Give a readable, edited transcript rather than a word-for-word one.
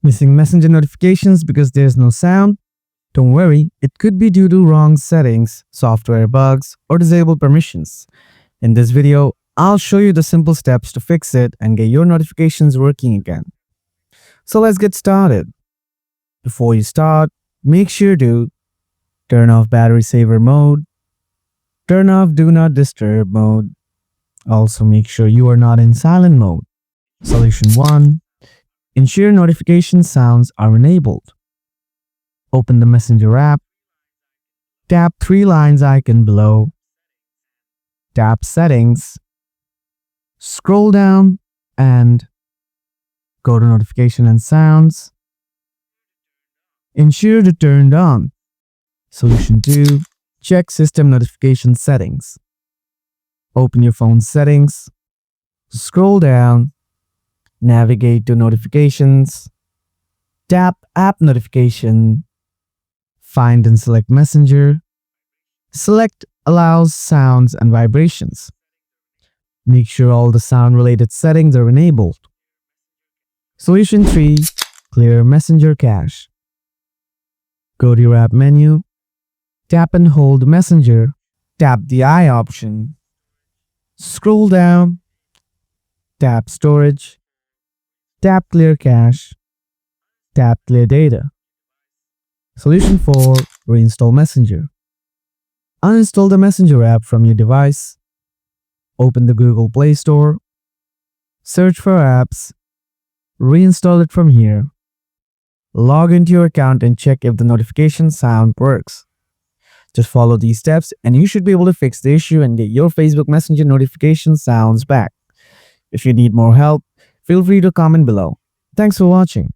Missing Messenger notifications because there's no sound? Don't worry, it could be due to wrong settings, software bugs, or disabled permissions. In this video, I'll show you the simple steps to fix it and get your notifications working again. So let's get started. Before you start, make sure to turn off battery saver mode, turn off do not disturb mode. Also make sure you are not in silent mode. Solution 1. Ensure notification sounds are enabled. Open the Messenger app, tap three lines icon below, tap Settings, scroll down and go to Notification and Sounds. Ensure to turned on. Solution 2. Check System Notification Settings. Open your phone settings, scroll down, navigate to Notifications, tap App Notification, find and select Messenger, select Allows Sounds and Vibrations. Make sure all the sound-related settings are enabled. Solution 3. Clear Messenger Cache. Go to your app menu, tap and hold Messenger, tap the I option, scroll down, tap Storage, tap Clear Cache, tap Clear Data. Solution 4. Reinstall Messenger. Uninstall the Messenger app from your device. Open the Google Play Store, search for apps, reinstall it from here. Log into your account and check if the notification sound works. Just follow these steps and you should be able to fix the issue and get your Facebook Messenger notification sounds back. If you need more help, feel free to comment below. Thanks for watching.